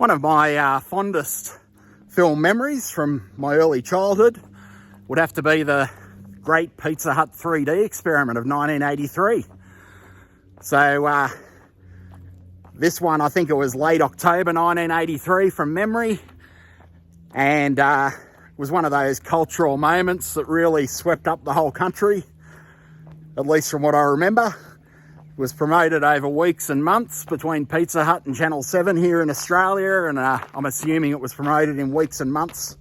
One of my fondest film memories from my early childhood would have to be the great Pizza Hut 3D experiment of 1983. So this one, I think it was late October 1983 from memory, and was one of those cultural moments that really swept up the whole country, at least from what I remember. It was promoted over weeks and months between Pizza Hut and Channel 7 here in Australia, and I'm assuming it was promoted in weeks and months,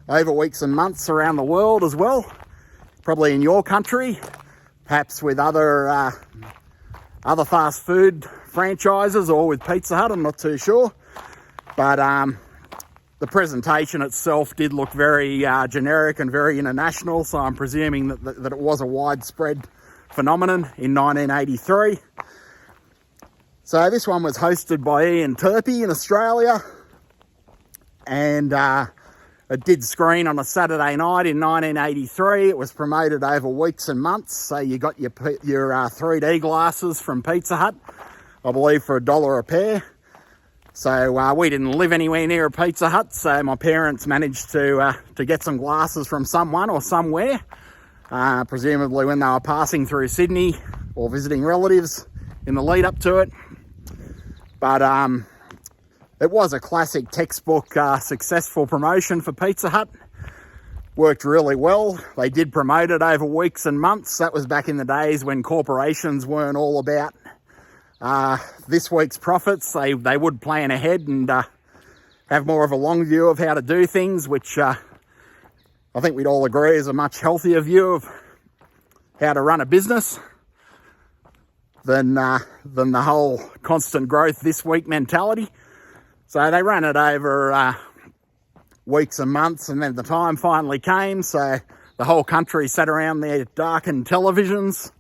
over weeks and months around the world as well, probably in your country, perhaps with other fast food franchises or with Pizza Hut, I'm not too sure. But the presentation itself did look very generic and very international, so I'm presuming that it was a widespread phenomenon in 1983. So this one was hosted by Ian Turpie in Australia, and it did screen on a Saturday night in 1983. It was promoted over weeks and months, so you got your 3D glasses from Pizza Hut, I believe for $1 a pair. So we didn't live anywhere near a Pizza Hut, so my parents managed to get some glasses from someone or somewhere, presumably when they were passing through Sydney or visiting relatives in the lead up to it. But it was a classic textbook successful promotion for Pizza Hut. Worked really well. They did promote it over weeks and months. That was back in the days when corporations weren't all about this week's profits. They would plan ahead and have more of a long view of how to do things, which I think we'd all agree is a much healthier view of how to run a business than the whole constant growth this week mentality. So they ran it over weeks and months, and then the time finally came, so the whole country sat around their darkened televisions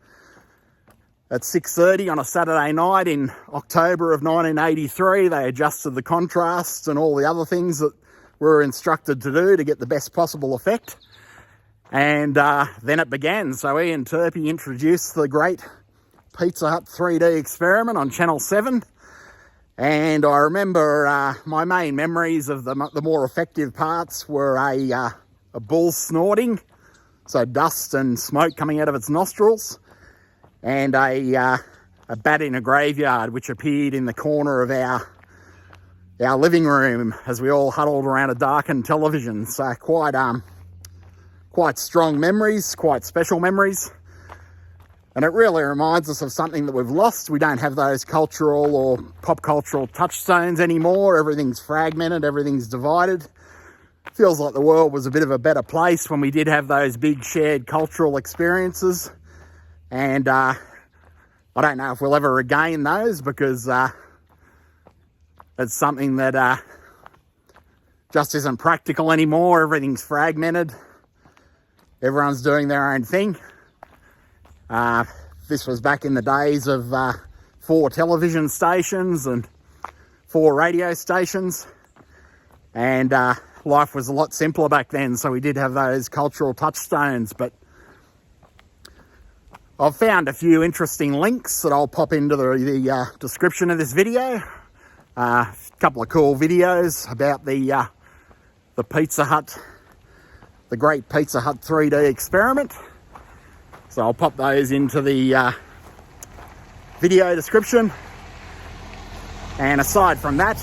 at 6:30 on a Saturday night in October of 1983. They adjusted the contrasts and all the other things that we were instructed to do to get the best possible effect. And then it began. So Ian Turpie introduced the great Pizza Hut 3D experiment on Channel 7. And I remember my main memories of the more effective parts were a bull snorting, so dust and smoke coming out of its nostrils, and a bat in a graveyard which appeared in the corner of our living room as we all huddled around a darkened television. So quite strong memories, quite special memories. And it really reminds us of something that we've lost. We don't have those cultural or pop cultural touchstones anymore. Everything's fragmented, everything's divided. Feels like the world was a bit of a better place when we did have those big shared cultural experiences. And I don't know if we'll ever regain those, because it's something that just isn't practical anymore. Everything's fragmented. Everyone's doing their own thing. This was back in the days of 4 television stations and 4 radio stations, and life was a lot simpler back then, so we did have those cultural touchstones. But I've found a few interesting links that I'll pop into the description of this video. A couple of cool videos about the Pizza Hut, the great Pizza Hut 3D experiment. So I'll pop those into the video description. And aside from that,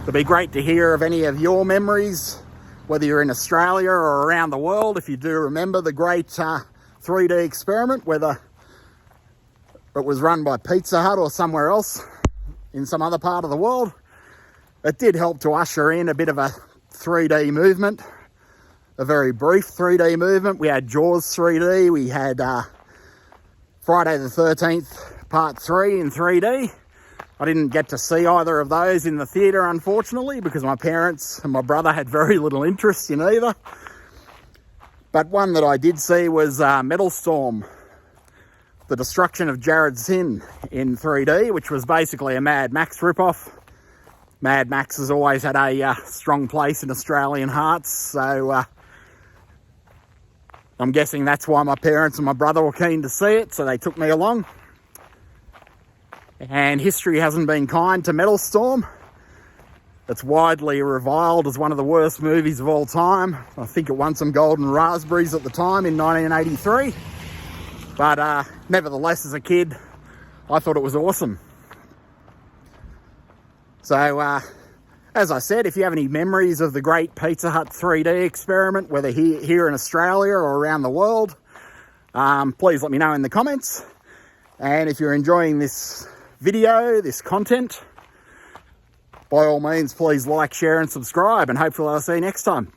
it'll be great to hear of any of your memories, whether you're in Australia or around the world. If you do remember the great 3D experiment, whether it was run by Pizza Hut or somewhere else in some other part of the world, it did help to usher in a bit of a 3D movement. A very brief 3D movement. We had Jaws 3D, we had Friday the 13th Part 3 in 3D. I didn't get to see either of those in the theatre, unfortunately, because my parents and my brother had very little interest in either. But one that I did see was Metal Storm, The Destruction of Jared Sin in 3D, which was basically a Mad Max ripoff. Mad Max has always had a strong place in Australian hearts, so I'm guessing that's why my parents and my brother were keen to see it, so they took me along. And history hasn't been kind to Metal Storm. It's widely reviled as one of the worst movies of all time. I think it won some golden raspberries at the time in 1983. But nevertheless, as a kid, I thought it was awesome. So, as I said, if you have any memories of the great Pizza Hut 3D experiment, whether here in Australia or around the world, please let me know in the comments. And if you're enjoying this video, this content, by all means, please like, share and subscribe, and hopefully I'll see you next time.